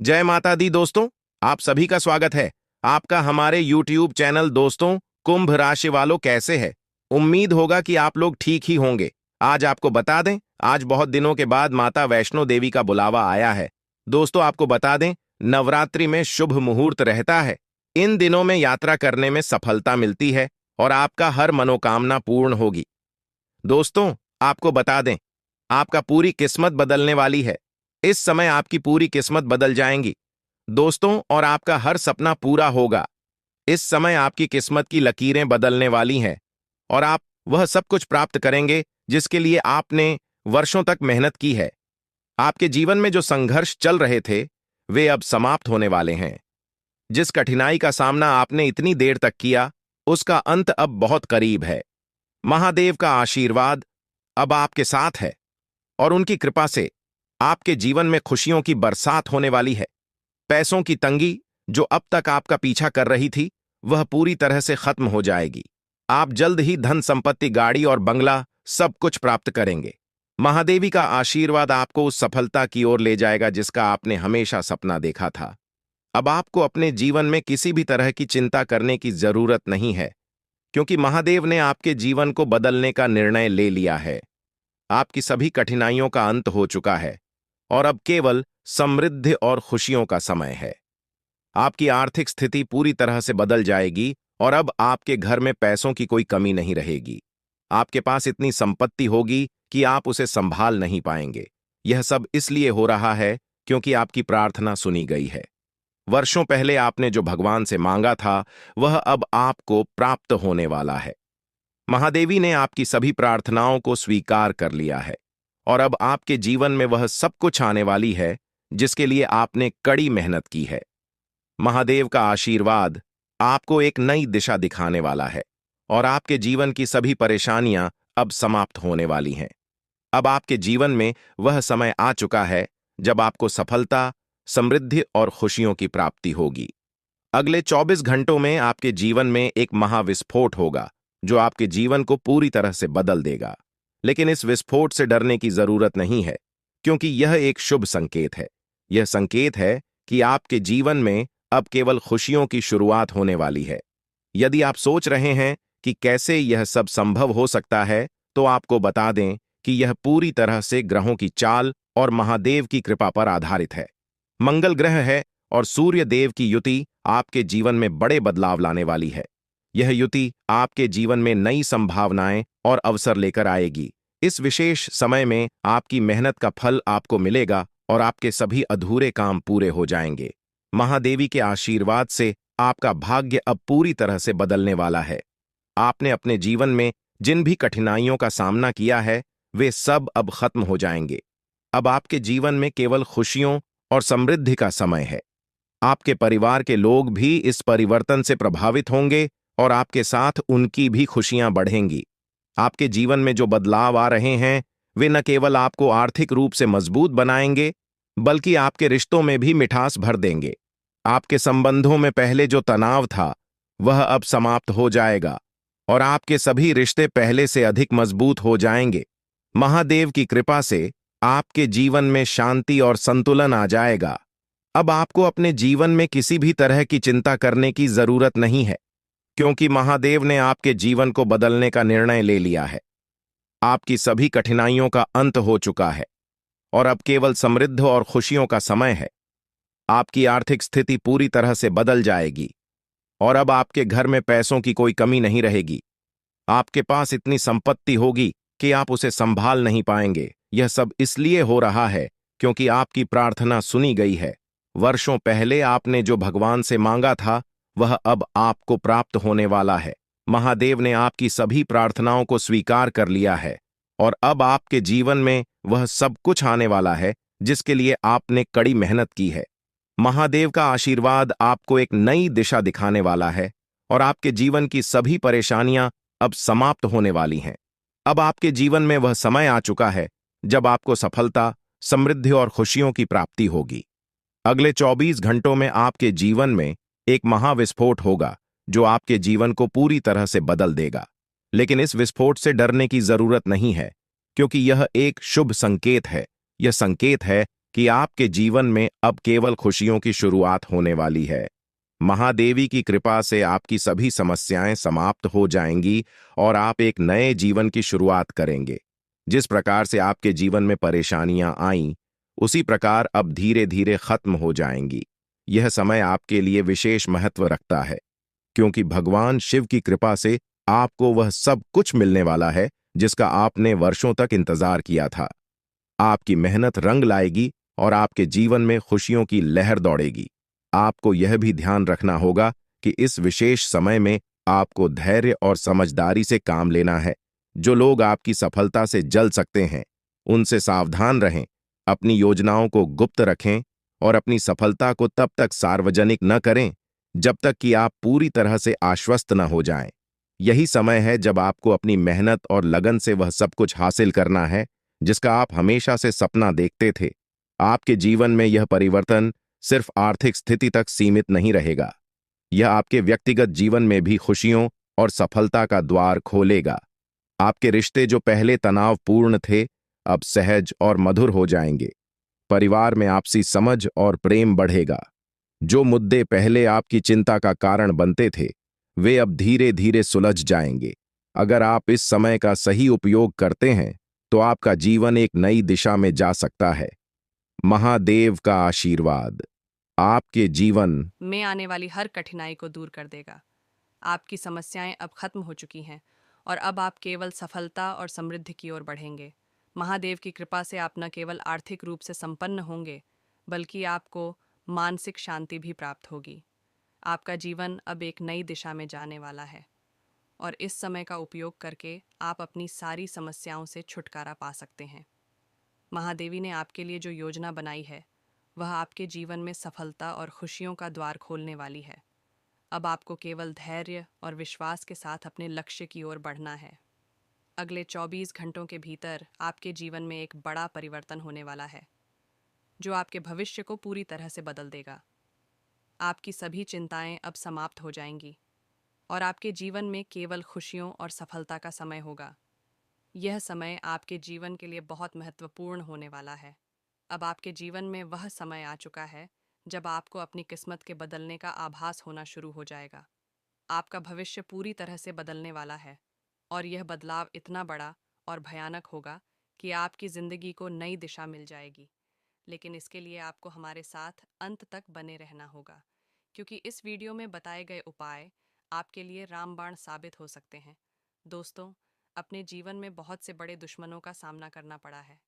जय माता दी दोस्तों। आप सभी का स्वागत है आपका हमारे YouTube चैनल। दोस्तों, कुंभ राशि वालों कैसे है? उम्मीद होगा कि आप लोग ठीक ही होंगे। आज आपको बता दें, आज बहुत दिनों के बाद माता वैष्णो देवी का बुलावा आया है। दोस्तों, आपको बता दें, नवरात्रि में शुभ मुहूर्त रहता है। इन दिनों में यात्रा करने में सफलता मिलती है और आपका हर मनोकामना पूर्ण होगी। दोस्तों, आपको बता दें, आपका पूरी किस्मत बदलने वाली है। इस समय आपकी पूरी किस्मत बदल जाएंगी दोस्तों, और आपका हर सपना पूरा होगा। इस समय आपकी किस्मत की लकीरें बदलने वाली हैं और आप वह सब कुछ प्राप्त करेंगे जिसके लिए आपने वर्षों तक मेहनत की है। आपके जीवन में जो संघर्ष चल रहे थे, वे अब समाप्त होने वाले हैं। जिस कठिनाई का सामना आपने इतनी देर तक किया, उसका अंत अब बहुत करीब है। महादेव का आशीर्वाद अब आपके साथ है और उनकी कृपा से आपके जीवन में खुशियों की बरसात होने वाली है। पैसों की तंगी जो अब तक आपका पीछा कर रही थी, वह पूरी तरह से खत्म हो जाएगी। आप जल्द ही धन संपत्ति, गाड़ी और बंगला सब कुछ प्राप्त करेंगे। महादेवी का आशीर्वाद आपको उस सफलता की ओर ले जाएगा जिसका आपने हमेशा सपना देखा था। अब आपको अपने जीवन में किसी भी तरह की चिंता करने की जरूरत नहीं है, क्योंकि महादेव ने आपके जीवन को बदलने का निर्णय ले लिया है। आपकी सभी कठिनाइयों का अंत हो चुका है और अब केवल समृद्धि और खुशियों का समय है। आपकी आर्थिक स्थिति पूरी तरह से बदल जाएगी और अब आपके घर में पैसों की कोई कमी नहीं रहेगी। आपके पास इतनी संपत्ति होगी कि आप उसे संभाल नहीं पाएंगे। यह सब इसलिए हो रहा है क्योंकि आपकी प्रार्थना सुनी गई है। वर्षों पहले आपने जो भगवान से मांगा था, वह अब आपको प्राप्त होने वाला है। महादेवी ने आपकी सभी प्रार्थनाओं को स्वीकार कर लिया है और अब आपके जीवन में वह सब कुछ आने वाली है जिसके लिए आपने कड़ी मेहनत की है। महादेव का आशीर्वाद आपको एक नई दिशा दिखाने वाला है और आपके जीवन की सभी परेशानियां अब समाप्त होने वाली हैं। अब आपके जीवन में वह समय आ चुका है जब आपको सफलता, समृद्धि और खुशियों की प्राप्ति होगी। अगले 24 घंटों में आपके जीवन में एक महाविस्फोट होगा जो आपके जीवन को पूरी तरह से बदल देगा। लेकिन इस विस्फोट से डरने की जरूरत नहीं है, क्योंकि यह एक शुभ संकेत है। यह संकेत है कि आपके जीवन में अब केवल खुशियों की शुरुआत होने वाली है। यदि आप सोच रहे हैं कि कैसे यह सब संभव हो सकता है, तो आपको बता दें कि यह पूरी तरह से ग्रहों की चाल और महादेव की कृपा पर आधारित है। मंगल ग्रह है और सूर्य देव की युति आपके जीवन में बड़े बदलाव लाने वाली है। यह युति आपके जीवन में नई संभावनाएं और अवसर लेकर आएगी। इस विशेष समय में आपकी मेहनत का फल आपको मिलेगा और आपके सभी अधूरे काम पूरे हो जाएंगे। महादेवी के आशीर्वाद से आपका भाग्य अब पूरी तरह से बदलने वाला है। आपने अपने जीवन में जिन भी कठिनाइयों का सामना किया है, वे सब अब खत्म हो जाएंगे। अब आपके जीवन में केवल खुशियों और समृद्धि का समय है। आपके परिवार के लोग भी इस परिवर्तन से प्रभावित होंगे और आपके साथ उनकी भी खुशियां बढ़ेंगी। आपके जीवन में जो बदलाव आ रहे हैं, वे न केवल आपको आर्थिक रूप से मजबूत बनाएंगे, बल्कि आपके रिश्तों में भी मिठास भर देंगे। आपके संबंधों में पहले जो तनाव था, वह अब समाप्त हो जाएगा और आपके सभी रिश्ते पहले से अधिक मजबूत हो जाएंगे। महादेव की कृपा से आपके जीवन में शांति और संतुलन आ जाएगा। अब आपको अपने जीवन में किसी भी तरह की चिंता करने की जरूरत नहीं है, क्योंकि महादेव ने आपके जीवन को बदलने का निर्णय ले लिया है। आपकी सभी कठिनाइयों का अंत हो चुका है और अब केवल समृद्ध और खुशियों का समय है। आपकी आर्थिक स्थिति पूरी तरह से बदल जाएगी और अब आपके घर में पैसों की कोई कमी नहीं रहेगी। आपके पास इतनी संपत्ति होगी कि आप उसे संभाल नहीं पाएंगे। यह सब इसलिए हो रहा है क्योंकि आपकी प्रार्थना सुनी गई है। वर्षों पहले आपने जो भगवान से मांगा था, वह अब आपको प्राप्त होने वाला है। महादेव ने आपकी सभी प्रार्थनाओं को स्वीकार कर लिया है और अब आपके जीवन में वह सब कुछ आने वाला है जिसके लिए आपने कड़ी मेहनत की है। महादेव का आशीर्वाद आपको एक नई दिशा दिखाने वाला है और आपके जीवन की सभी परेशानियां अब समाप्त होने वाली हैं। अब आपके जीवन में वह समय आ चुका है जब आपको सफलता, समृद्धि और खुशियों की प्राप्ति होगी। अगले 24 घंटों में आपके जीवन में एक महाविस्फोट होगा जो आपके जीवन को पूरी तरह से बदल देगा। लेकिन इस विस्फोट से डरने की जरूरत नहीं है, क्योंकि यह एक शुभ संकेत है। यह संकेत है कि आपके जीवन में अब केवल खुशियों की शुरुआत होने वाली है। महादेवी की कृपा से आपकी सभी समस्याएं समाप्त हो जाएंगी और आप एक नए जीवन की शुरुआत करेंगे। जिस प्रकार से आपके जीवन में परेशानियां आईं, उसी प्रकार अब धीरे धीरे खत्म हो जाएंगी। यह समय आपके लिए विशेष महत्व रखता है, क्योंकि भगवान शिव की कृपा से आपको वह सब कुछ मिलने वाला है जिसका आपने वर्षों तक इंतजार किया था। आपकी मेहनत रंग लाएगी और आपके जीवन में खुशियों की लहर दौड़ेगी। आपको यह भी ध्यान रखना होगा कि इस विशेष समय में आपको धैर्य और समझदारी से काम लेना है। जो लोग आपकी सफलता से जल सकते हैं, उनसे सावधान रहें। अपनी योजनाओं को गुप्त रखें और अपनी सफलता को तब तक सार्वजनिक न करें जब तक कि आप पूरी तरह से आश्वस्त न हो जाएं। यही समय है जब आपको अपनी मेहनत और लगन से वह सब कुछ हासिल करना है जिसका आप हमेशा से सपना देखते थे। आपके जीवन में यह परिवर्तन सिर्फ आर्थिक स्थिति तक सीमित नहीं रहेगा। यह आपके व्यक्तिगत जीवन में भी खुशियों और सफलता का द्वार खोलेगा। आपके रिश्ते जो पहले तनावपूर्ण थे, अब सहज और मधुर हो जाएंगे। परिवार में आपसी समझ और प्रेम बढ़ेगा। जो मुद्दे पहले आपकी चिंता का कारण बनते थे, वे अब धीरे धीरे सुलझ जाएंगे। अगर आप इस समय का सही उपयोग करते हैं, तो आपका जीवन एक नई दिशा में जा सकता है। महादेव का आशीर्वाद आपके जीवन में आने वाली हर कठिनाई को दूर कर देगा। आपकी समस्याएं अब खत्म हो चुकी हैं और अब आप केवल सफलता और समृद्धि की ओर बढ़ेंगे। महादेव की कृपा से आप न केवल आर्थिक रूप से संपन्न होंगे, बल्कि आपको मानसिक शांति भी प्राप्त होगी। आपका जीवन अब एक नई दिशा में जाने वाला है और इस समय का उपयोग करके आप अपनी सारी समस्याओं से छुटकारा पा सकते हैं। महादेवी ने आपके लिए जो योजना बनाई है, वह आपके जीवन में सफलता और खुशियों का द्वार खोलने वाली है। अब आपको केवल धैर्य और विश्वास के साथ अपने लक्ष्य की ओर बढ़ना है। अगले 24 घंटों के भीतर आपके जीवन में एक बड़ा परिवर्तन होने वाला है, जो आपके भविष्य को पूरी तरह से बदल देगा। आपकी सभी चिंताएं अब समाप्त हो जाएंगी और आपके जीवन में केवल खुशियों और सफलता का समय होगा। यह समय आपके जीवन के लिए बहुत महत्वपूर्ण होने वाला है। अब आपके जीवन में वह समय आ चुका है जब आपको अपनी किस्मत के बदलने का आभास होना शुरू हो जाएगा। आपका भविष्य पूरी तरह से बदलने वाला है और यह बदलाव इतना बड़ा और भयानक होगा कि आपकी ज़िंदगी को नई दिशा मिल जाएगी। लेकिन इसके लिए आपको हमारे साथ अंत तक बने रहना होगा, क्योंकि इस वीडियो में बताए गए उपाय आपके लिए रामबाण साबित हो सकते हैं। दोस्तों, अपने जीवन में बहुत से बड़े दुश्मनों का सामना करना पड़ा है।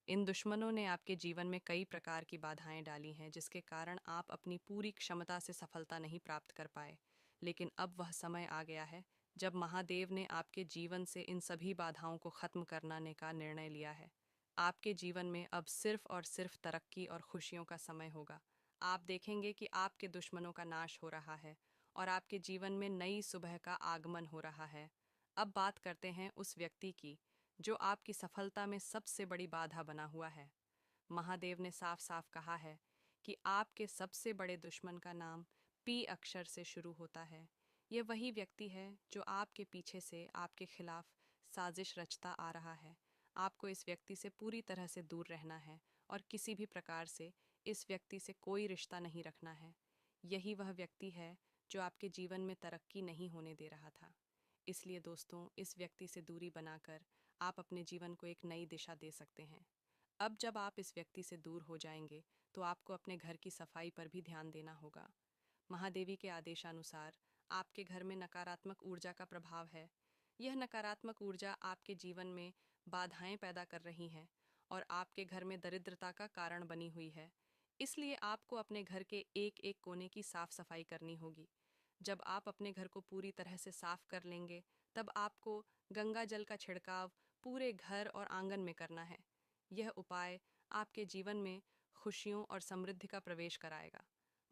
इन दुश्मनों ने आपके जीवन में कई प्रकार की बाधाएं डाली हैं, जिसके कारण आप अपनी पूरी क्षमता से सफलता नहीं प्राप्त कर पाए। लेकिन अब वह समय आ गया है जब महादेव ने आपके जीवन से इन सभी बाधाओं को खत्म करने का निर्णय लिया है। आपके जीवन में अब सिर्फ और सिर्फ तरक्की और खुशियों का समय होगा। आप देखेंगे कि आपके दुश्मनों का नाश हो रहा है और आपके जीवन में नई सुबह का आगमन हो रहा है। अब बात करते हैं उस व्यक्ति की जो आपकी सफलता में सबसे बड़ी बाधा बना हुआ है। महादेव ने साफ साफ कहा है कि आपके सबसे बड़े दुश्मन का नाम पी अक्षर से शुरू होता है। यह वही व्यक्ति है जो आपके पीछे से आपके खिलाफ साजिश रचता आ रहा है। आपको इस व्यक्ति से पूरी तरह से दूर रहना है और किसी भी प्रकार से इस व्यक्ति से कोई रिश्ता नहीं रखना है। यही वह व्यक्ति है जो आपके जीवन में तरक्की नहीं होने दे रहा था। इसलिए दोस्तों, इस व्यक्ति से दूरी बनाकर आप अपने जीवन को एक नई दिशा दे सकते हैं। अब जब आप इस व्यक्ति से दूर हो जाएंगे, तो आपको अपने घर की सफाई पर भी ध्यान देना होगा। महादेवी के आदेशानुसार आपके घर में नकारात्मक ऊर्जा का प्रभाव है। यह नकारात्मक ऊर्जा आपके जीवन में बाधाएं पैदा कर रही है और आपके घर में दरिद्रता का कारण बनी हुई है। इसलिए आपको अपने घर के एक एक कोने की साफ सफाई करनी होगी। जब आप अपने घर को पूरी तरह से साफ कर लेंगे, तब आपको गंगा जल का छिड़काव पूरे घर और आंगन में करना है। यह उपाय आपके जीवन में खुशियों और समृद्धि का प्रवेश कराएगा।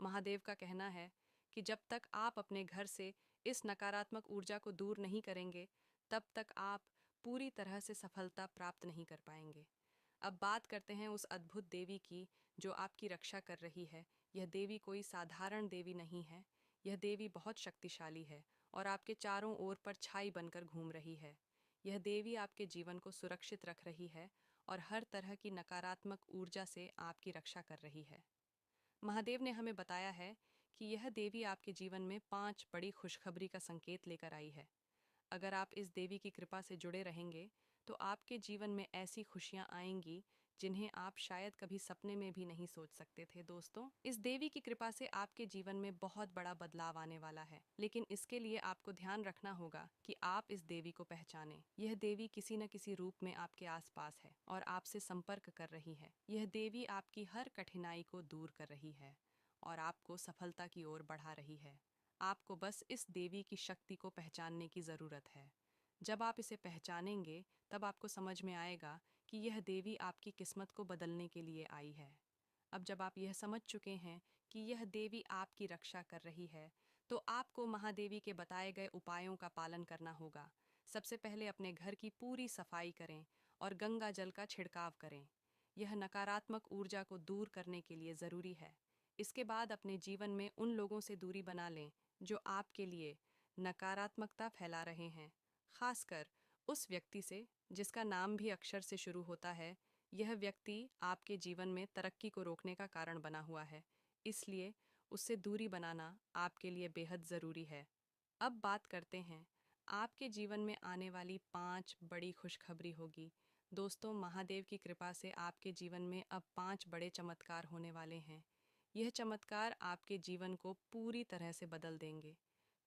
महादेव का कहना है कि जब तक आप अपने घर से इस नकारात्मक ऊर्जा को दूर नहीं करेंगे, तब तक आप पूरी तरह से सफलता प्राप्त नहीं कर पाएंगे। अब बात करते हैं उस अद्भुत देवी की जो आपकी रक्षा कर रही है। यह देवी कोई साधारण देवी नहीं है। यह देवी बहुत शक्तिशाली है और आपके चारों ओर पर छाई बनकर घूम रही है। यह देवी आपके जीवन को सुरक्षित रख रही है और हर तरह की नकारात्मक ऊर्जा से आपकी रक्षा कर रही है। महादेव ने हमें बताया है कि यह देवी आपके जीवन में 5 बड़ी खुशखबरी का संकेत लेकर आई है। अगर आप इस देवी की कृपा से जुड़े रहेंगे तो आपके जीवन में ऐसी खुशियां आएंगी जिन्हें आप शायद कभी सपने में भी नहीं सोच सकते थे। दोस्तों, इस देवी की कृपा से आपके जीवन में बहुत बड़ा बदलाव आने वाला है, लेकिन इसके लिए आपको ध्यान रखना होगा कि आप इस देवी को पहचानें। यह देवी किसी न किसी रूप में आपके आसपास है और आपसे संपर्क कर रही है। यह देवी आपकी हर कठिनाई को दूर कर रही है और आपको सफलता की ओर बढ़ा रही है। आपको बस इस देवी की शक्ति को पहचानने की ज़रूरत है। जब आप इसे पहचानेंगे तब आपको समझ में आएगा कि यह देवी आपकी किस्मत को बदलने के लिए आई है। अब जब आप यह समझ चुके हैं कि यह देवी आपकी रक्षा कर रही है, तो आपको महादेवी के बताए गए उपायों का पालन करना होगा। सबसे पहले अपने घर की पूरी सफाई करें और गंगा जल का छिड़काव करें। यह नकारात्मक ऊर्जा को दूर करने के लिए ज़रूरी है। इसके बाद अपने जीवन में उन लोगों से दूरी बना लें जो आपके लिए नकारात्मकता फैला रहे हैं, खासकर उस व्यक्ति से जिसका नाम भी अक्षर से शुरू होता है। यह व्यक्ति आपके जीवन में तरक्की को रोकने का कारण बना हुआ है, इसलिए उससे दूरी बनाना आपके लिए बेहद ज़रूरी है। अब बात करते हैं आपके जीवन में आने वाली 5 बड़ी खुशखबरी होगी। दोस्तों, महादेव की कृपा से आपके जीवन में अब 5 बड़े चमत्कार होने वाले हैं। यह चमत्कार आपके जीवन को पूरी तरह से बदल देंगे।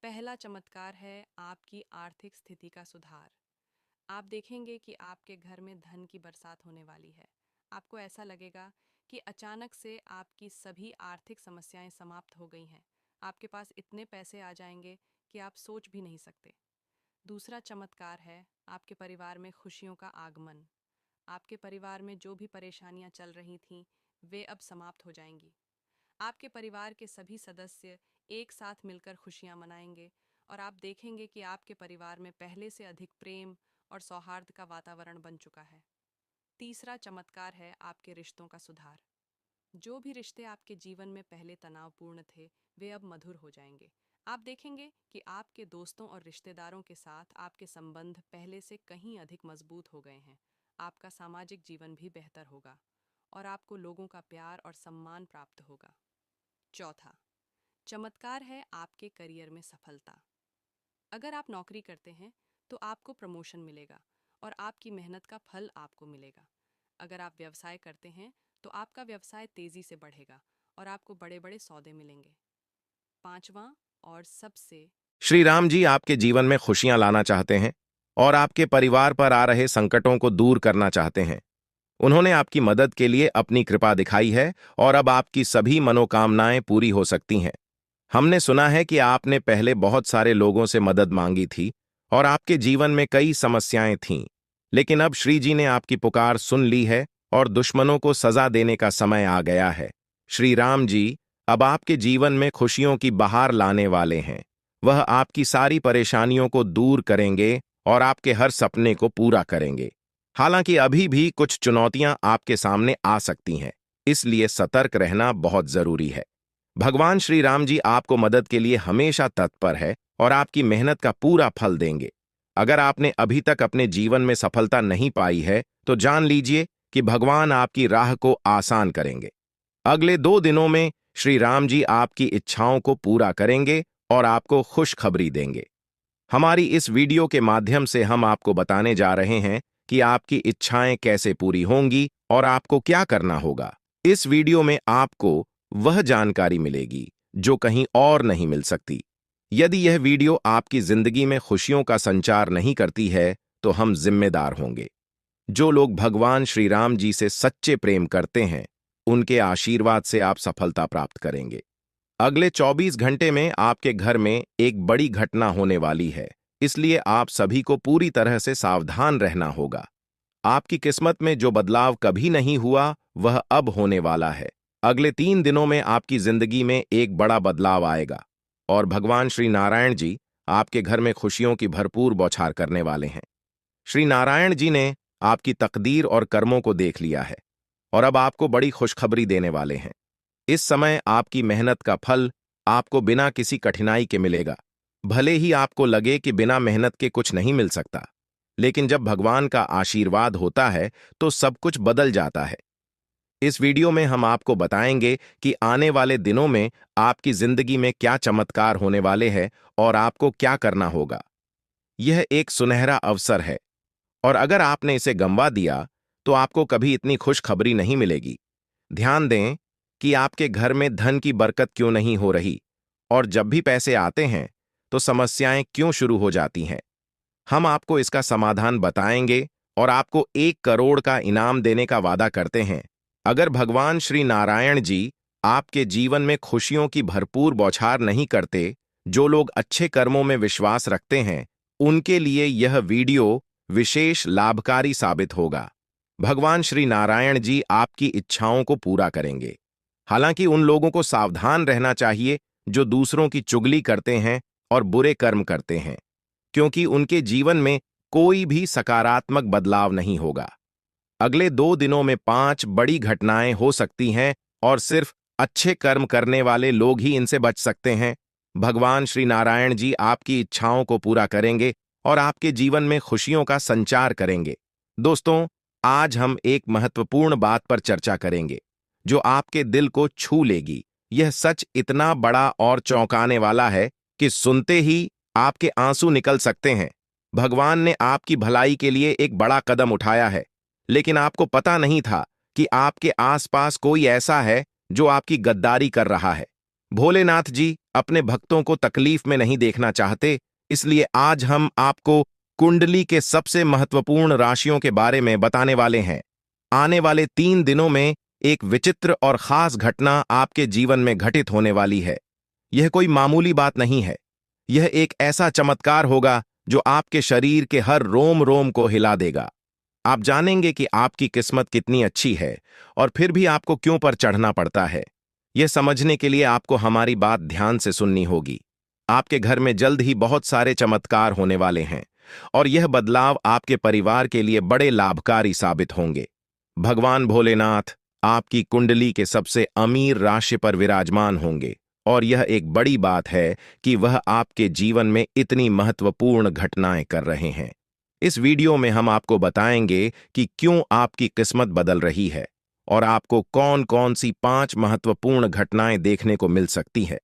पहला चमत्कार है आपकी आर्थिक स्थिति का सुधार। आप देखेंगे कि आपके घर में धन की बरसात होने वाली है। आपको ऐसा लगेगा कि अचानक से आपकी सभी आर्थिक समस्याएं समाप्त हो गई हैं। आपके पास इतने पैसे आ जाएंगे कि आप सोच भी नहीं सकते। दूसरा चमत्कार है आपके परिवार में खुशियों का आगमन। आपके परिवार में जो भी परेशानियां चल रही थीं, वे अब समाप्त हो जाएंगी। आपके परिवार के सभी सदस्य एक साथ मिलकर खुशियां मनाएंगे और आप देखेंगे कि आपके परिवार में पहले से अधिक प्रेम और सौहार्द का वातावरण बन चुका है। तीसरा चमत्कार है आपके रिश्तों का सुधार। जो भी रिश्ते आपके जीवन में पहले तनावपूर्ण थे, वे अब मधुर हो जाएंगे। आप देखेंगे कि आपके दोस्तों और रिश्तेदारों के साथ आपके संबंध पहले से कहीं अधिक मजबूत हो गए हैं। आपका सामाजिक जीवन भी बेहतर होगा और आपको लोगों का प्यार और सम्मान प्राप्त होगा। चौथा चमत्कार है आपके करियर में सफलता। अगर आप नौकरी करते हैं तो आपको प्रमोशन मिलेगा और आपकी मेहनत का फल आपको मिलेगा। अगर आप व्यवसाय करते हैं तो आपका व्यवसाय तेजी से बढ़ेगा और आपको बड़े बड़े सौदे मिलेंगे। पांचवा और सबसे श्री राम जी आपके जीवन में खुशियां लाना चाहते हैं और आपके परिवार पर आ रहे संकटों को दूर करना चाहते हैं। उन्होंने आपकी मदद के लिए अपनी कृपा दिखाई है और अब आपकी सभी मनोकामनाएं पूरी हो सकती हैं। हमने सुना है कि आपने पहले बहुत सारे लोगों से मदद मांगी थी और आपके जीवन में कई समस्याएं थीं, लेकिन अब श्री जी ने आपकी पुकार सुन ली है और दुश्मनों को सजा देने का समय आ गया है। श्री राम जी अब आपके जीवन में खुशियों की बहार लाने वाले हैं। वह आपकी सारी परेशानियों को दूर करेंगे और आपके हर सपने को पूरा करेंगे। हालांकि अभी भी कुछ चुनौतियां आपके सामने आ सकती हैं, इसलिए सतर्क रहना बहुत जरूरी है। भगवान श्री राम जी आपको मदद के लिए हमेशा तत्पर है और आपकी मेहनत का पूरा फल देंगे। अगर आपने अभी तक अपने जीवन में सफलता नहीं पाई है तो जान लीजिए कि भगवान आपकी राह को आसान करेंगे। अगले 2 दिनों में श्री राम जी आपकी इच्छाओं को पूरा करेंगे और आपको खुशखबरी देंगे। हमारी इस वीडियो के माध्यम से हम आपको बताने जा रहे हैं कि आपकी इच्छाएं कैसे पूरी होंगी और आपको क्या करना होगा। इस वीडियो में आपको वह जानकारी मिलेगी जो कहीं और नहीं मिल सकती। यदि यह वीडियो आपकी जिंदगी में खुशियों का संचार नहीं करती है तो हम जिम्मेदार होंगे। जो लोग भगवान श्री राम जी से सच्चे प्रेम करते हैं, उनके आशीर्वाद से आप सफलता प्राप्त करेंगे। अगले 24 घंटे में आपके घर में एक बड़ी घटना होने वाली है, इसलिए आप सभी को पूरी तरह से सावधान रहना होगा। आपकी किस्मत में जो बदलाव कभी नहीं हुआ, वह अब होने वाला है। अगले 3 दिनों में आपकी जिंदगी में एक बड़ा बदलाव आएगा और भगवान श्री नारायण जी आपके घर में खुशियों की भरपूर बौछार करने वाले हैं। श्री नारायण जी ने आपकी तकदीर और कर्मों को देख लिया है और अब आपको बड़ी खुशखबरी देने वाले हैं। इस समय आपकी मेहनत का फल आपको बिना किसी कठिनाई के मिलेगा। भले ही आपको लगे कि बिना मेहनत के कुछ नहीं मिल सकता, लेकिन जब भगवान का आशीर्वाद होता है तो सब कुछ बदल जाता है। इस वीडियो में हम आपको बताएंगे कि आने वाले दिनों में आपकी जिंदगी में क्या चमत्कार होने वाले हैं और आपको क्या करना होगा। यह एक सुनहरा अवसर है और अगर आपने इसे गंवा दिया तो आपको कभी इतनी खुशखबरी नहीं मिलेगी। ध्यान दें कि आपके घर में धन की बरकत क्यों नहीं हो रही और जब भी पैसे आते हैं तो समस्याएं क्यों शुरू हो जाती हैं। हम आपको इसका समाधान बताएंगे और आपको 1 करोड़ का इनाम देने का वादा करते हैं अगर भगवान श्री नारायण जी आपके जीवन में खुशियों की भरपूर बौछार नहीं करते। जो लोग अच्छे कर्मों में विश्वास रखते हैं उनके लिए यह वीडियो विशेष लाभकारी साबित होगा। भगवान श्री नारायण जी आपकी इच्छाओं को पूरा करेंगे। हालांकि उन लोगों को सावधान रहना चाहिए जो दूसरों की चुगली करते हैं और बुरे कर्म करते हैं, क्योंकि उनके जीवन में कोई भी सकारात्मक बदलाव नहीं होगा। अगले 2 दिनों में 5 बड़ी घटनाएं हो सकती हैं और सिर्फ अच्छे कर्म करने वाले लोग ही इनसे बच सकते हैं। भगवान श्री नारायण जी आपकी इच्छाओं को पूरा करेंगे और आपके जीवन में खुशियों का संचार करेंगे। दोस्तों, आज हम एक महत्वपूर्ण बात पर चर्चा करेंगे जो आपके दिल को छू लेगी। यह सच इतना बड़ा और चौंकाने वाला है कि सुनते ही आपके आंसू निकल सकते हैं। भगवान ने आपकी भलाई के लिए एक बड़ा कदम उठाया है, लेकिन आपको पता नहीं था कि आपके आसपास कोई ऐसा है जो आपकी गद्दारी कर रहा है। भोलेनाथ जी अपने भक्तों को तकलीफ में नहीं देखना चाहते, इसलिए आज हम आपको कुंडली के सबसे महत्वपूर्ण राशियों के बारे में बताने वाले हैं। आने वाले 3 दिनों में एक विचित्र और खास घटना आपके जीवन में घटित होने वाली है। यह कोई मामूली बात नहीं है। यह एक ऐसा चमत्कार होगा जो आपके शरीर के हर रोम रोम को हिला देगा। आप जानेंगे कि आपकी किस्मत कितनी अच्छी है और फिर भी आपको क्यों पर चढ़ना पड़ता है। यह समझने के लिए आपको हमारी बात ध्यान से सुननी होगी। आपके घर में जल्द ही बहुत सारे चमत्कार होने वाले हैं और यह बदलाव आपके परिवार के लिए बड़े लाभकारी साबित होंगे। भगवान भोलेनाथ आपकी कुंडली के सबसे अमीर राशि पर विराजमान होंगे और यह एक बड़ी बात है कि वह आपके जीवन में इतनी महत्वपूर्ण घटनाएं कर रहे हैं। इस वीडियो में हम आपको बताएंगे कि क्यों आपकी किस्मत बदल रही है और आपको कौन कौन सी 5 महत्वपूर्ण घटनाएं देखने को मिल सकती है।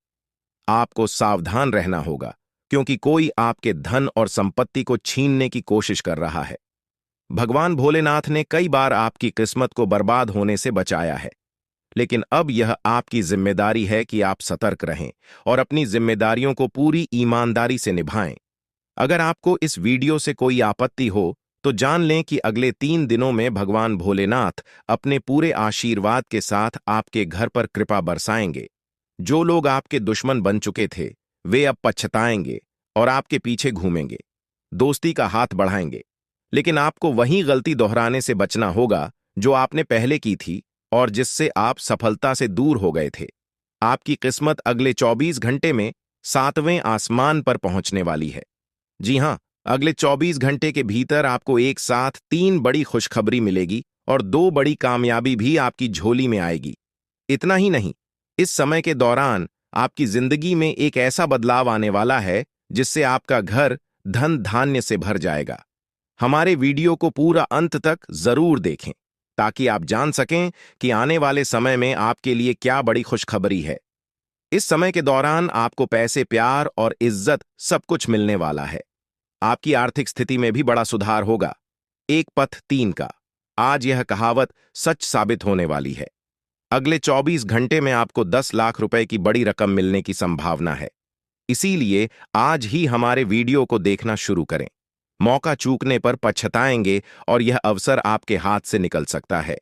आपको सावधान रहना होगा क्योंकि कोई आपके धन और संपत्ति को छीनने की कोशिश कर रहा है। भगवान भोलेनाथ ने कई बार आपकी किस्मत को बर्बाद होने से बचाया है, लेकिन अब यह आपकी जिम्मेदारी है कि आप सतर्क रहें और अपनी जिम्मेदारियों को पूरी ईमानदारी से निभाएं। अगर आपको इस वीडियो से कोई आपत्ति हो तो जान लें कि अगले 3 दिनों में भगवान भोलेनाथ अपने पूरे आशीर्वाद के साथ आपके घर पर कृपा बरसाएंगे। जो लोग आपके दुश्मन बन चुके थे वे अब पछताएंगे और आपके पीछे घूमेंगे, दोस्ती का हाथ बढ़ाएंगे। लेकिन आपको वही गलती दोहराने से बचना होगा जो आपने पहले की थी और जिससे आप सफलता से दूर हो गए थे। आपकी किस्मत अगले 24 घंटे में 7वें आसमान पर पहुंचने वाली है। जी हां, अगले 24 घंटे के भीतर आपको एक साथ 3 बड़ी खुशखबरी मिलेगी और 2 बड़ी कामयाबी भी आपकी झोली में आएगी। इतना ही नहीं, इस समय के दौरान आपकी जिंदगी में एक ऐसा बदलाव आने वाला है जिससे आपका घर धन धान्य से भर जाएगा। हमारे वीडियो को पूरा अंत तक जरूर देखें ताकि आप जान सकें कि आने वाले समय में आपके लिए क्या बड़ी खुशखबरी है। इस समय के दौरान आपको पैसे, प्यार और इज्जत सब कुछ मिलने वाला है। आपकी आर्थिक स्थिति में भी बड़ा सुधार होगा। एक पथ 3 का आज यह कहावत सच साबित होने वाली है। अगले 24 घंटे में आपको 10 लाख रुपए की बड़ी रकम मिलने की संभावना है। इसीलिए आज ही हमारे वीडियो को देखना शुरू करें। मौका चूकने पर पछताएंगे और यह अवसर आपके हाथ से निकल सकता है।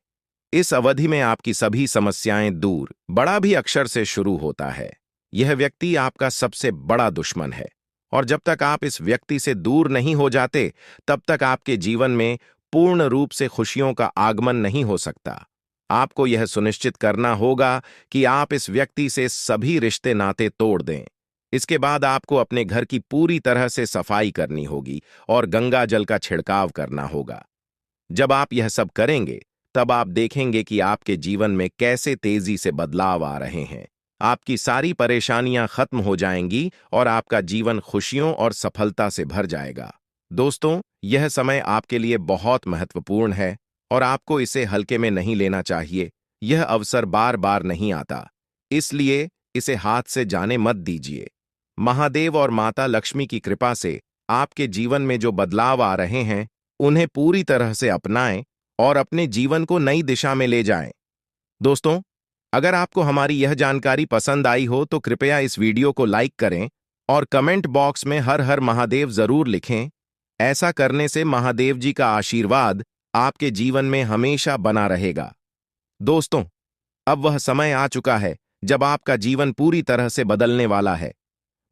इस अवधि में आपकी सभी समस्याएं दूर बड़ा भी अक्षर से शुरू होता है। यह व्यक्ति आपका सबसे बड़ा दुश्मन है और जब तक आप इस व्यक्ति से दूर नहीं हो जाते तब तक आपके जीवन में पूर्ण रूप से खुशियों का आगमन नहीं हो सकता। आपको यह सुनिश्चित करना होगा कि आप इस व्यक्ति से सभी रिश्ते नाते तोड़ दें। इसके बाद आपको अपने घर की पूरी तरह से सफाई करनी होगी और गंगा जल का छिड़काव करना होगा। जब आप यह सब करेंगे तब आप देखेंगे कि आपके जीवन में कैसे तेजी से बदलाव आ रहे हैं। आपकी सारी परेशानियां खत्म हो जाएंगी और आपका जीवन खुशियों और सफलता से भर जाएगा। दोस्तों, यह समय आपके लिए बहुत महत्वपूर्ण है और आपको इसे हल्के में नहीं लेना चाहिए। यह अवसर बार बार नहीं आता, इसलिए इसे हाथ से जाने मत दीजिए। महादेव और माता लक्ष्मी की कृपा से आपके जीवन में जो बदलाव आ रहे हैं, उन्हें पूरी तरह से अपनाएं और अपने जीवन को नई दिशा में ले जाएं। दोस्तों, अगर आपको हमारी यह जानकारी पसंद आई हो तो कृपया इस वीडियो को लाइक करें और कमेंट बॉक्स में हर हर महादेव जरूर लिखें। ऐसा करने से महादेव जी का आशीर्वाद आपके जीवन में हमेशा बना रहेगा। दोस्तों, अब वह समय आ चुका है जब आपका जीवन पूरी तरह से बदलने वाला है।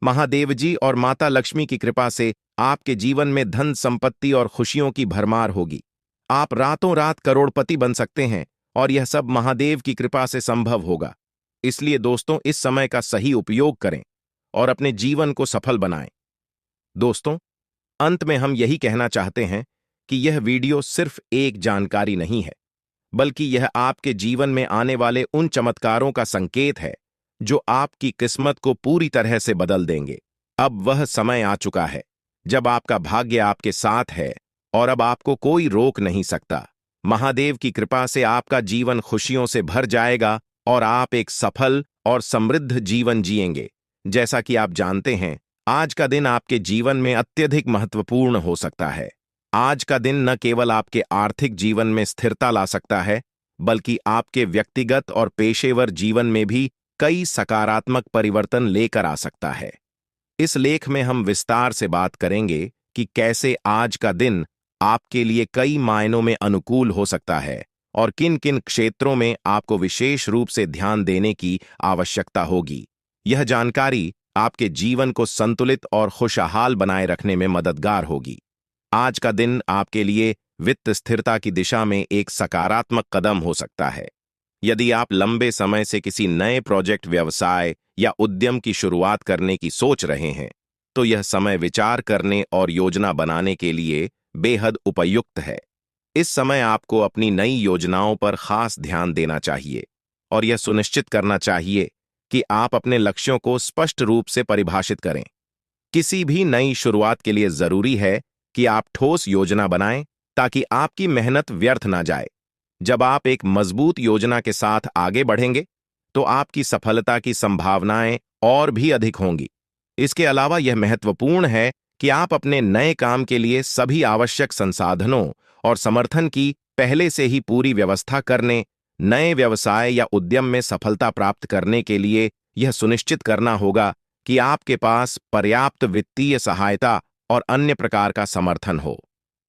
महादेव जी और माता लक्ष्मी की कृपा से आपके जीवन में धन संपत्ति और खुशियों की भरमार होगी। आप रातों रात करोड़पति बन सकते हैं और यह सब महादेव की कृपा से संभव होगा। इसलिए दोस्तों, इस समय का सही उपयोग करें और अपने जीवन को सफल बनाएं। दोस्तों, अंत में हम यही कहना चाहते हैं कि यह वीडियो सिर्फ एक जानकारी नहीं है, बल्कि यह आपके जीवन में आने वाले उन चमत्कारों का संकेत है जो आपकी किस्मत को पूरी तरह से बदल देंगे। अब वह समय आ चुका है जब आपका भाग्य आपके साथ है और अब आपको कोई रोक नहीं सकता। महादेव की कृपा से आपका जीवन खुशियों से भर जाएगा और आप एक सफल और समृद्ध जीवन जिएंगे। जैसा कि आप जानते हैं, आज का दिन आपके जीवन में अत्यधिक महत्वपूर्ण हो सकता है। आज का दिन न केवल आपके आर्थिक जीवन में स्थिरता ला सकता है, बल्कि आपके व्यक्तिगत और पेशेवर जीवन में भी कई सकारात्मक परिवर्तन लेकर आ सकता है। इस लेख में हम विस्तार से बात करेंगे कि कैसे आज का दिन आपके लिए कई मायनों में अनुकूल हो सकता है और किन किन क्षेत्रों में आपको विशेष रूप से ध्यान देने की आवश्यकता होगी। यह जानकारी आपके जीवन को संतुलित और खुशहाल बनाए रखने में मददगार होगी। आज का दिन आपके लिए वित्त स्थिरता की दिशा में एक सकारात्मक कदम हो सकता है। यदि आप लंबे समय से किसी नए प्रोजेक्ट, व्यवसाय या उद्यम की शुरुआत करने की सोच रहे हैं, तो यह समय विचार करने और योजना बनाने के लिए बेहद उपयुक्त है। इस समय आपको अपनी नई योजनाओं पर खास ध्यान देना चाहिए और यह सुनिश्चित करना चाहिए कि आप अपने लक्ष्यों को स्पष्ट रूप से परिभाषित करें। किसी भी नई शुरुआत के लिए जरूरी है कि आप ठोस योजना बनाएं ताकि आपकी मेहनत व्यर्थ ना जाए। जब आप एक मजबूत योजना के साथ आगे बढ़ेंगे, तो आपकी सफलता की संभावनाएं और भी अधिक होंगी। इसके अलावा यह महत्वपूर्ण है कि आप अपने नए काम के लिए सभी आवश्यक संसाधनों और समर्थन की पहले से ही पूरी व्यवस्था करने, नए व्यवसाय या उद्यम में सफलता प्राप्त करने के लिए यह सुनिश्चित करना होगा कि आपके पास पर्याप्त वित्तीय सहायता और अन्य प्रकार का समर्थन हो।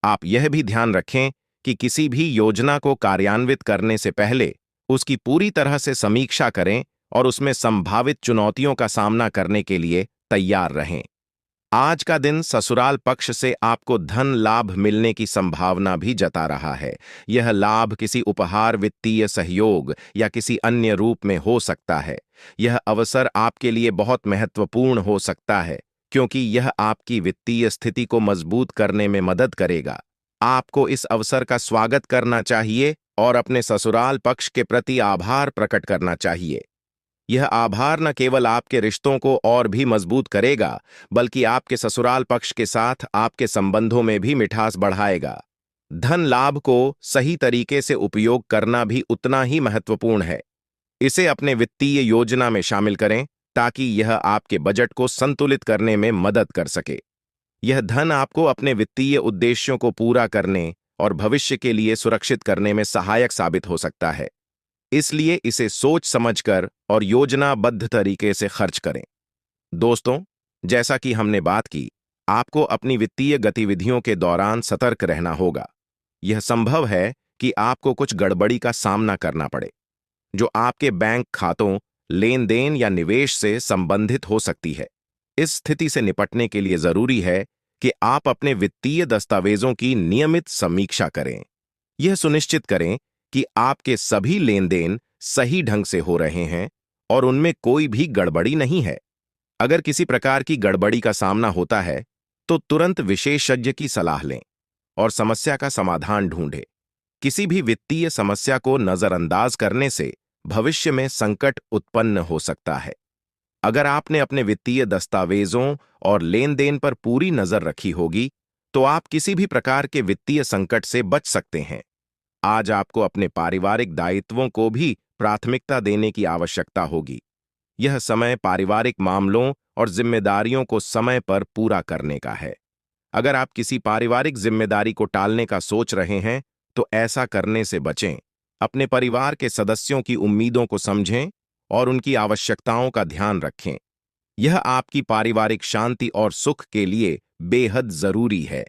आप यह भी ध्यान रखें कि किसी भी योजना को कार्यान्वित करने से पहले उसकी पूरी तरह से समीक्षा करें और उसमें संभावित चुनौतियों का सामना करने के लिए तैयार रहें। आज का दिन ससुराल पक्ष से आपको धन लाभ मिलने की संभावना भी जता रहा है। यह लाभ किसी उपहार, वित्तीय सहयोग या किसी अन्य रूप में हो सकता है। यह अवसर आपके लिए बहुत महत्वपूर्ण हो सकता है क्योंकि यह आपकी वित्तीय स्थिति को मजबूत करने में मदद करेगा। आपको इस अवसर का स्वागत करना चाहिए और अपने ससुराल पक्ष के प्रति आभार प्रकट करना चाहिए। यह आभार न केवल आपके रिश्तों को और भी मजबूत करेगा, बल्कि आपके ससुराल पक्ष के साथ आपके संबंधों में भी मिठास बढ़ाएगा। धन लाभ को सही तरीके से उपयोग करना भी उतना ही महत्वपूर्ण है। इसे अपने वित्तीय योजना में शामिल करें ताकि यह आपके बजट को संतुलित करने में मदद कर सके। यह धन आपको अपने वित्तीय उद्देश्यों को पूरा करने और भविष्य के लिए सुरक्षित करने में सहायक साबित हो सकता है। इसलिए इसे सोच समझकर और योजनाबद्ध तरीके से खर्च करें। दोस्तों, जैसा कि हमने बात की, आपको अपनी वित्तीय गतिविधियों के दौरान सतर्क रहना होगा। यह संभव है कि आपको कुछ गड़बड़ी का सामना करना पड़े, जो आपके बैंक खातों, लेन देन या निवेश से संबंधित हो सकती है। इस स्थिति से निपटने के लिए जरूरी है कि आप अपने वित्तीय दस्तावेजों की नियमित समीक्षा करें। यह सुनिश्चित करें कि आपके सभी लेन देन सही ढंग से हो रहे हैं और उनमें कोई भी गड़बड़ी नहीं है। अगर किसी प्रकार की गड़बड़ी का सामना होता है, तो तुरंत विशेषज्ञ की सलाह लें और समस्या का समाधान ढूंढें। किसी भी वित्तीय समस्या को नजरअंदाज करने से भविष्य में संकट उत्पन्न हो सकता है। अगर आपने अपने वित्तीय दस्तावेजों और लेन देन पर पूरी नजर रखी होगी, तो आप किसी भी प्रकार के वित्तीय संकट से बच सकते हैं। आज आपको अपने पारिवारिक दायित्वों को भी प्राथमिकता देने की आवश्यकता होगी। यह समय पारिवारिक मामलों और जिम्मेदारियों को समय पर पूरा करने का है। अगर आप किसी पारिवारिक जिम्मेदारी को टालने का सोच रहे हैं, तो ऐसा करने से बचें। अपने परिवार के सदस्यों की उम्मीदों को समझें और उनकी आवश्यकताओं का ध्यान रखें। यह आपकी पारिवारिक शांति और सुख के लिए बेहद जरूरी है।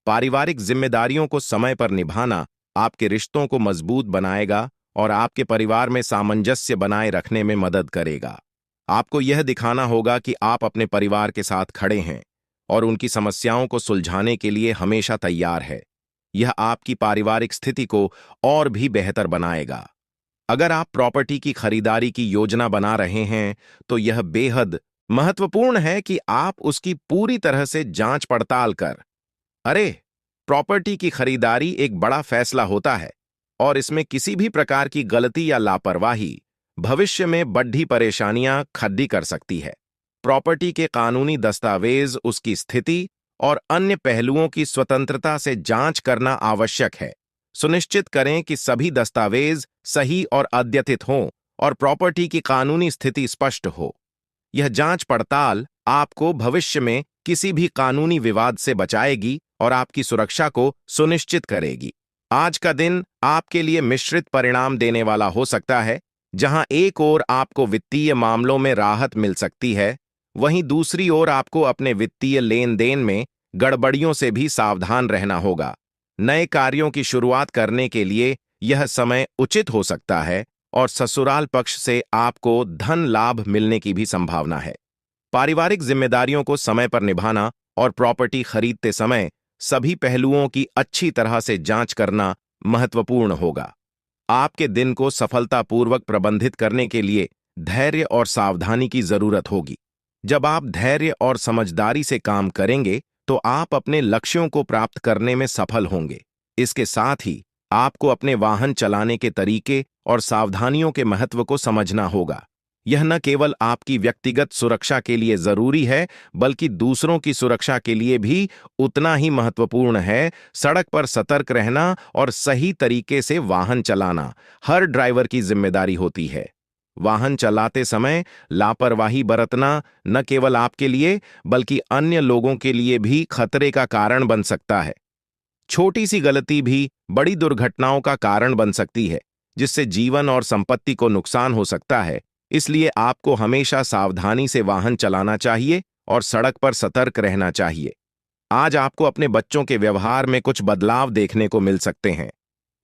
पारिवारिक जिम्मेदारियों को समय पर निभाना आपके रिश्तों को मजबूत बनाएगा और आपके परिवार में सामंजस्य बनाए रखने में मदद करेगा। आपको यह दिखाना होगा कि आप अपने परिवार के साथ खड़े हैं और उनकी समस्याओं को सुलझाने के लिए हमेशा तैयार है। यह आपकी पारिवारिक स्थिति को और भी बेहतर बनाएगा। अगर आप प्रॉपर्टी की खरीदारी की योजना बना रहे हैं, तो यह बेहद महत्वपूर्ण है कि आप उसकी पूरी तरह से जांच पड़ताल कर। अरे, प्रॉपर्टी की खरीदारी एक बड़ा फैसला होता है और इसमें किसी भी प्रकार की गलती या लापरवाही भविष्य में बड़ी परेशानियां खड़ी कर सकती है। प्रॉपर्टी के कानूनी दस्तावेज, उसकी स्थिति और अन्य पहलुओं की स्वतंत्रता से जांच करना आवश्यक है। सुनिश्चित करें कि सभी दस्तावेज सही और अद्यतित हों और प्रॉपर्टी की कानूनी स्थिति स्पष्ट हो। यह जांच पड़ताल आपको भविष्य में किसी भी कानूनी विवाद से बचाएगी और आपकी सुरक्षा को सुनिश्चित करेगी। आज का दिन आपके लिए मिश्रित परिणाम देने वाला हो सकता है। जहां एक ओर आपको वित्तीय मामलों में राहत मिल सकती है, वहीं दूसरी ओर आपको अपने वित्तीय लेन देन में गड़बड़ियों से भी सावधान रहना होगा। नए कार्यों की शुरुआत करने के लिए यह समय उचित हो सकता है और ससुराल पक्ष से आपको धन लाभ मिलने की भी संभावना है। पारिवारिक जिम्मेदारियों को समय पर निभाना और प्रॉपर्टी खरीदते समय सभी पहलुओं की अच्छी तरह से जांच करना महत्वपूर्ण होगा। आपके दिन को सफलतापूर्वक प्रबंधित करने के लिए धैर्य और सावधानी की जरूरत होगी। जब आप धैर्य और समझदारी से काम करेंगे, तो आप अपने लक्ष्यों को प्राप्त करने में सफल होंगे। इसके साथ ही आपको अपने वाहन चलाने के तरीके और सावधानियों के महत्व को समझना होगा। यह न केवल आपकी व्यक्तिगत सुरक्षा के लिए जरूरी है, बल्कि दूसरों की सुरक्षा के लिए भी उतना ही महत्वपूर्ण है। सड़क पर सतर्क रहना और सही तरीके से वाहन चलाना हर ड्राइवर की जिम्मेदारी होती है। वाहन चलाते समय लापरवाही बरतना न केवल आपके लिए, बल्कि अन्य लोगों के लिए भी खतरे का कारण बन सकता है। छोटी सी गलती भी बड़ी दुर्घटनाओं का कारण बन सकती है, जिससे जीवन और संपत्ति को नुकसान हो सकता है। इसलिए आपको हमेशा सावधानी से वाहन चलाना चाहिए और सड़क पर सतर्क रहना चाहिए। आज आपको अपने बच्चों के व्यवहार में कुछ बदलाव देखने को मिल सकते हैं।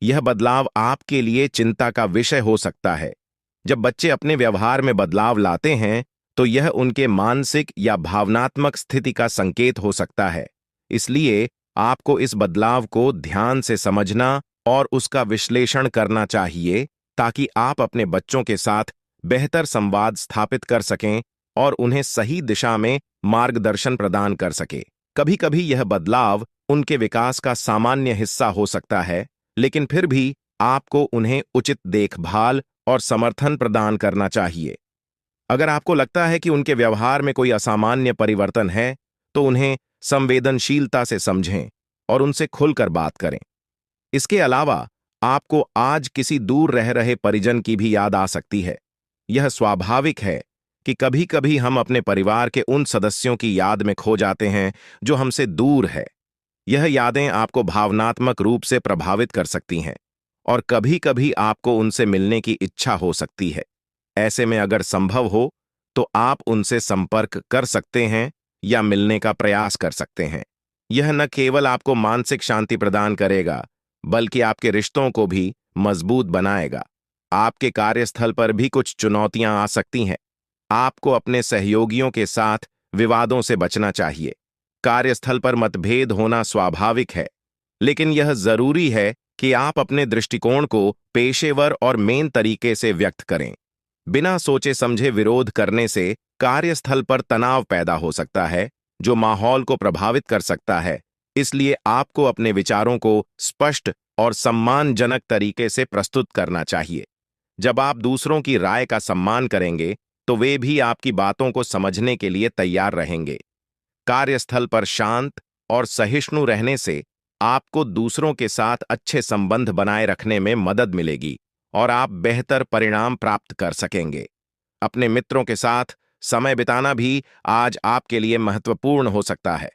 यह बदलाव आपके लिए चिंता का विषय हो सकता है। जब बच्चे अपने व्यवहार में बदलाव लाते हैं, तो यह उनके मानसिक या भावनात्मक स्थिति का संकेत हो सकता है। इसलिए आपको इस बदलाव को ध्यान से समझना और उसका विश्लेषण करना चाहिए, ताकि आप अपने बच्चों के साथ बेहतर संवाद स्थापित कर सकें और उन्हें सही दिशा में मार्गदर्शन प्रदान कर सके। कभी-कभी यह बदलाव उनके विकास का सामान्य हिस्सा हो सकता है, लेकिन फिर भी आपको उन्हें उचित देखभाल और समर्थन प्रदान करना चाहिए। अगर आपको लगता है कि उनके व्यवहार में कोई असामान्य परिवर्तन है, तो उन्हें संवेदनशीलता से समझें और उनसे खुलकर बात करें। इसके अलावा आपको आज किसी दूर रह रहे परिजन की भी याद आ सकती है। यह स्वाभाविक है कि कभी-कभी हम अपने परिवार के उन सदस्यों की याद में खो जाते हैं जो हमसे दूर है। यह यादें आपको भावनात्मक रूप से प्रभावित कर सकती हैं और कभी-कभी आपको उनसे मिलने की इच्छा हो सकती है। ऐसे में अगर संभव हो, तो आप उनसे संपर्क कर सकते हैं या मिलने का प्रयास कर सकते हैं। यह न केवल आपको मानसिक शांति प्रदान करेगा, बल्कि आपके रिश्तों को भी मजबूत बनाएगा। आपके कार्यस्थल पर भी कुछ चुनौतियां आ सकती हैं। आपको अपने सहयोगियों के साथ विवादों से बचना चाहिए। कार्यस्थल पर मतभेद होना स्वाभाविक है, लेकिन यह जरूरी है कि आप अपने दृष्टिकोण को पेशेवर और मेन तरीके से व्यक्त करें। बिना सोचे समझे विरोध करने से कार्यस्थल पर तनाव पैदा हो सकता है, जो माहौल को प्रभावित कर सकता है। इसलिए आपको अपने विचारों को स्पष्ट और सम्मानजनक तरीके से प्रस्तुत करना चाहिए। जब आप दूसरों की राय का सम्मान करेंगे, तो वे भी आपकी बातों को समझने के लिए तैयार रहेंगे। कार्यस्थल पर शांत और सहिष्णु रहने से आपको दूसरों के साथ अच्छे संबंध बनाए रखने में मदद मिलेगी और आप बेहतर परिणाम प्राप्त कर सकेंगे। अपने मित्रों के साथ समय बिताना भी आज आपके लिए महत्वपूर्ण हो सकता है।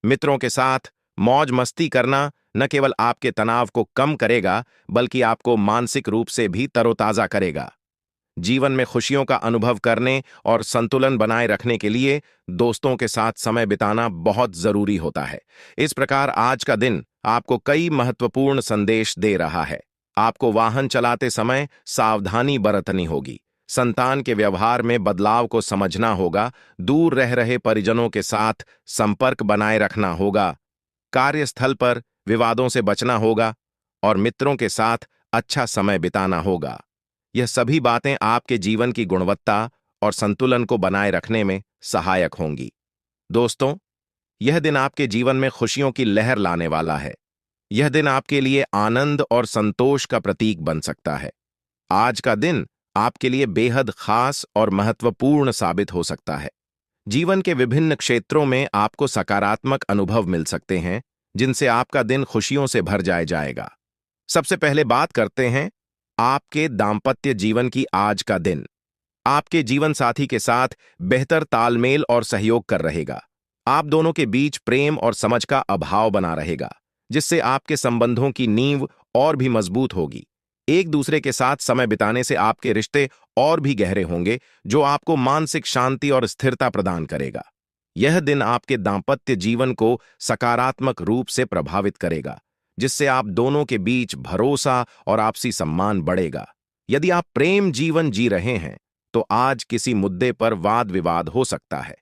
मित्रों के साथ मौज मस्ती करना न केवल आपके तनाव को कम करेगा, बल्कि आपको मानसिक रूप से भी तरोताजा करेगा। जीवन में खुशियों का अनुभव करने और संतुलन बनाए रखने के लिए दोस्तों के साथ समय बिताना बहुत जरूरी होता है। इस प्रकार आज का दिन आपको कई महत्वपूर्ण संदेश दे रहा है। आपको वाहन चलाते समय सावधानी बरतनी होगी, संतान के व्यवहार में बदलाव को समझना होगा, दूर रह रहे परिजनों के साथ संपर्क बनाए रखना होगा, कार्यस्थल पर विवादों से बचना होगा और मित्रों के साथ अच्छा समय बिताना होगा। यह सभी बातें आपके जीवन की गुणवत्ता और संतुलन को बनाए रखने में सहायक होंगी। दोस्तों, यह दिन आपके जीवन में खुशियों की लहर लाने वाला है। यह दिन आपके लिए आनंद और संतोष का प्रतीक बन सकता है। आज का दिन आपके लिए बेहद खास और महत्वपूर्ण साबित हो सकता है। जीवन के विभिन्न क्षेत्रों में आपको सकारात्मक अनुभव मिल सकते हैं, जिनसे आपका दिन खुशियों से भर जाएगा। सबसे पहले बात करते हैं आपके दांपत्य जीवन की। आज का दिन आपके जीवन साथी के साथ बेहतर तालमेल और सहयोग कर रहेगा। आप दोनों के बीच प्रेम और समझ का अभाव बना रहेगा, जिससे आपके संबंधों की नींव और भी मजबूत होगी। एक दूसरे के साथ समय बिताने से आपके रिश्ते और भी गहरे होंगे, जो आपको मानसिक शांति और स्थिरता प्रदान करेगा। यह दिन आपके दांपत्य जीवन को सकारात्मक रूप से प्रभावित करेगा, जिससे आप दोनों के बीच भरोसा और आपसी सम्मान बढ़ेगा। यदि आप प्रेम जीवन जी रहे हैं, तो आज किसी मुद्दे पर वाद विवाद हो सकता है।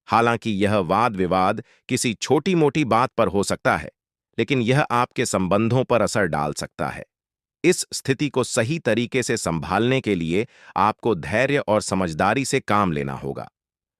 हालांकि यह वाद विवाद किसी छोटी मोटी बात पर हो सकता है, लेकिन यह आपके संबंधों पर असर डाल सकता है। इस स्थिति को सही तरीके से संभालने के लिए आपको धैर्य और समझदारी से काम लेना होगा।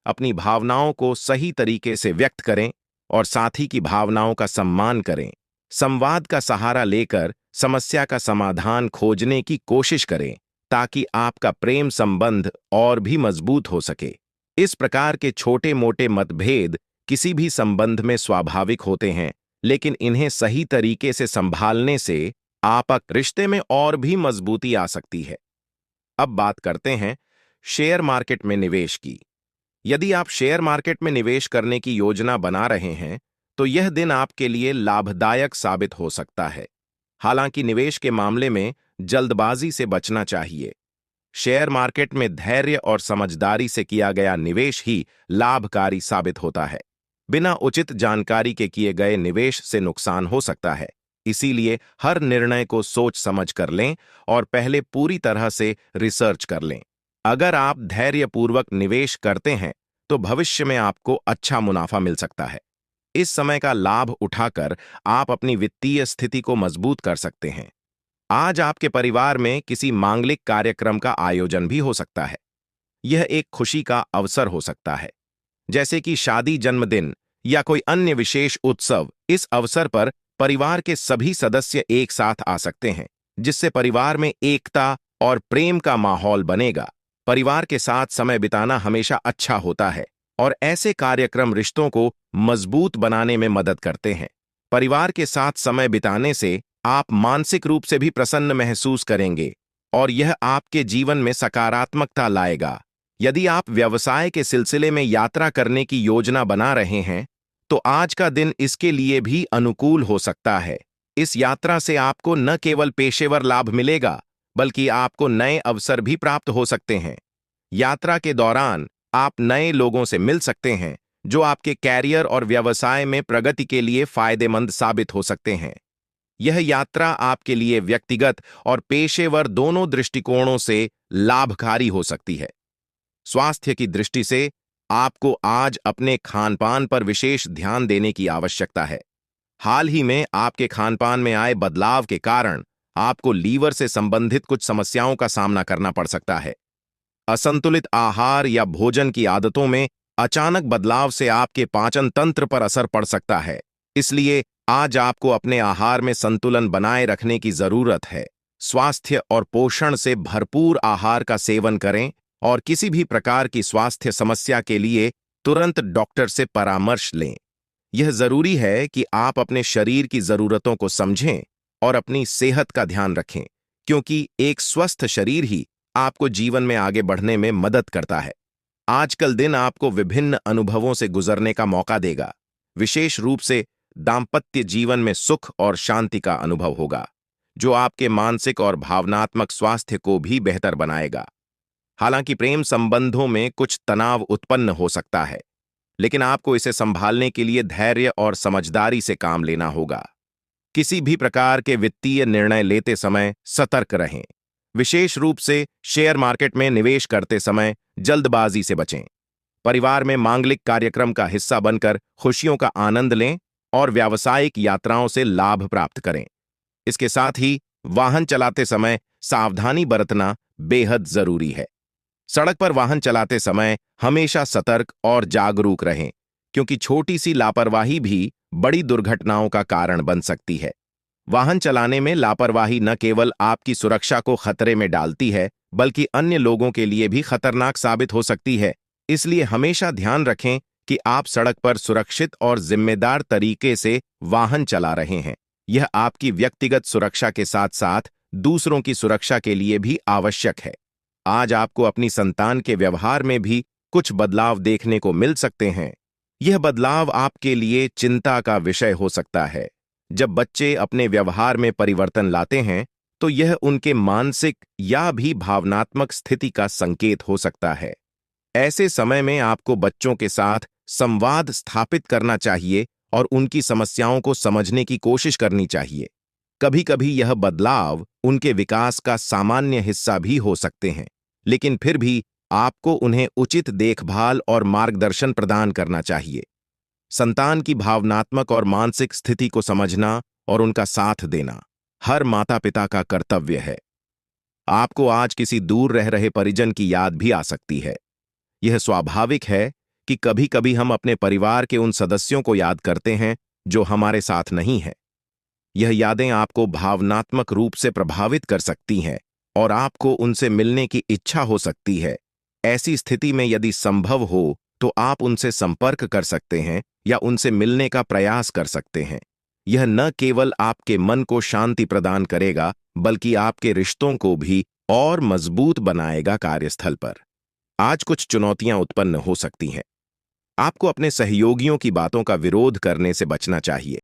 अपनी भावनाओं को सही तरीके से व्यक्त करें और साथी की भावनाओं का सम्मान करें। संवाद का सहारा लेकर समस्या का समाधान खोजने की कोशिश करें, ताकि आपका प्रेम संबंध और भी मजबूत हो सके। इस प्रकार के छोटे मोटे मतभेद किसी भी संबंध में स्वाभाविक होते हैं, लेकिन इन्हें सही तरीके से संभालने से आपक रिश्ते में और भी मजबूती आ सकती है। अब बात करते हैं शेयर मार्केट में निवेश की। यदि आप शेयर मार्केट में निवेश करने की योजना बना रहे हैं, तो यह दिन आपके लिए लाभदायक साबित हो सकता है। हालांकि निवेश के मामले में जल्दबाजी से बचना चाहिए। शेयर मार्केट में धैर्य और समझदारी से किया गया निवेश ही लाभकारी साबित होता है। बिना उचित जानकारी के किए गए निवेश से नुकसान हो सकता है। इसीलिए हर निर्णय को सोच समझ कर लें और पहले पूरी तरह से रिसर्च कर लें। अगर आप धैर्यपूर्वक निवेश करते हैं, तो भविष्य में आपको अच्छा मुनाफा मिल सकता है। इस समय का लाभ उठाकर आप अपनी वित्तीय स्थिति को मजबूत कर सकते हैं। आज आपके परिवार में किसी मांगलिक कार्यक्रम का आयोजन भी हो सकता है। यह एक खुशी का अवसर हो सकता है, जैसे कि शादी, जन्मदिन या कोई अन्य विशेष उत्सव। इस अवसर पर परिवार के सभी सदस्य एक साथ आ सकते हैं, जिससे परिवार में एकता और प्रेम का माहौल बनेगा। परिवार के साथ समय बिताना हमेशा अच्छा होता है और ऐसे कार्यक्रम रिश्तों को मजबूत बनाने में मदद करते हैं। परिवार के साथ समय बिताने से आप मानसिक रूप से भी प्रसन्न महसूस करेंगे और यह आपके जीवन में सकारात्मकता लाएगा। यदि आप व्यवसाय के सिलसिले में यात्रा करने की योजना बना रहे हैं, तो आज का दिन इसके लिए भी अनुकूल हो सकता है। इस यात्रा से आपको न केवल पेशेवर लाभ मिलेगा, बल्कि आपको नए अवसर भी प्राप्त हो सकते हैं। यात्रा के दौरान आप नए लोगों से मिल सकते हैं, जो आपके कैरियर और व्यवसाय में प्रगति के लिए फायदेमंद साबित हो सकते हैं। यह यात्रा आपके लिए व्यक्तिगत और पेशेवर दोनों दृष्टिकोणों से लाभकारी हो सकती है। स्वास्थ्य की दृष्टि से आपको आज अपने खानपान पर विशेष ध्यान देने की आवश्यकता है। हाल ही में आपके खानपान में आए बदलाव के कारण आपको लीवर से संबंधित कुछ समस्याओं का सामना करना पड़ सकता है। असंतुलित आहार या भोजन की आदतों में अचानक बदलाव से आपके पाचन तंत्र पर असर पड़ सकता है। इसलिए आज आपको अपने आहार में संतुलन बनाए रखने की जरूरत है। स्वास्थ्य और पोषण से भरपूर आहार का सेवन करें और किसी भी प्रकार की स्वास्थ्य समस्या के लिए तुरंत डॉक्टर से परामर्श लें। यह जरूरी है कि आप अपने शरीर की जरूरतों को समझें और अपनी सेहत का ध्यान रखें, क्योंकि एक स्वस्थ शरीर ही आपको जीवन में आगे बढ़ने में मदद करता है। आजकल दिन आपको विभिन्न अनुभवों से गुजरने का मौका देगा। विशेष रूप से दाम्पत्य जीवन में सुख और शांति का अनुभव होगा, जो आपके मानसिक और भावनात्मक स्वास्थ्य को भी बेहतर बनाएगा। हालांकि प्रेम संबंधों में कुछ तनाव उत्पन्न हो सकता है, लेकिन आपको इसे संभालने के लिए धैर्य और समझदारी से काम लेना होगा। किसी भी प्रकार के वित्तीय निर्णय लेते समय सतर्क रहें। विशेष रूप से शेयर मार्केट में निवेश करते समय जल्दबाजी से बचें। परिवार में मांगलिक कार्यक्रम का हिस्सा बनकर खुशियों का आनंद लें और व्यावसायिक यात्राओं से लाभ प्राप्त करें। इसके साथ ही वाहन चलाते समय सावधानी बरतना बेहद जरूरी है। सड़क पर वाहन चलाते समय हमेशा सतर्क और जागरूक रहें, क्योंकि छोटी सी लापरवाही भी बड़ी दुर्घटनाओं का कारण बन सकती है। वाहन चलाने में लापरवाही न केवल आपकी सुरक्षा को खतरे में डालती है, बल्कि अन्य लोगों के लिए भी खतरनाक साबित हो सकती है। इसलिए हमेशा ध्यान रखें कि आप सड़क पर सुरक्षित और जिम्मेदार तरीके से वाहन चला रहे हैं। यह आपकी व्यक्तिगत सुरक्षा के साथ साथ दूसरों की सुरक्षा के लिए भी आवश्यक है। आज आपको अपनी संतान के व्यवहार में भी कुछ बदलाव देखने को मिल सकते हैं। यह बदलाव आपके लिए चिंता का विषय हो सकता है। जब बच्चे अपने व्यवहार में परिवर्तन लाते हैं, तो यह उनके मानसिक या भी भावनात्मक स्थिति का संकेत हो सकता है। ऐसे समय में आपको बच्चों के साथ संवाद स्थापित करना चाहिए और उनकी समस्याओं को समझने की कोशिश करनी चाहिए। कभी-कभी यह बदलाव उनके विकास का सामान्य हिस्सा भी हो सकते हैं, लेकिन फिर भी आपको उन्हें उचित देखभाल और मार्गदर्शन प्रदान करना चाहिए। संतान की भावनात्मक और मानसिक स्थिति को समझना और उनका साथ देना हर माता-पिता का कर्तव्य है। आपको आज किसी दूर रह रहे परिजन की याद भी आ सकती है। यह स्वाभाविक है कि कभी-कभी हम अपने परिवार के उन सदस्यों को याद करते हैं जो हमारे साथ नहीं हैं। यह यादें आपको भावनात्मक रूप से प्रभावित कर सकती हैं और आपको उनसे मिलने की इच्छा हो सकती है। ऐसी स्थिति में यदि संभव हो तो आप उनसे संपर्क कर सकते हैं या उनसे मिलने का प्रयास कर सकते हैं। यह न केवल आपके मन को शांति प्रदान करेगा, बल्कि आपके रिश्तों को भी और मजबूत बनाएगा। कार्यस्थल पर आज कुछ चुनौतियां उत्पन्न हो सकती हैं। आपको अपने सहयोगियों की बातों का विरोध करने से बचना चाहिए।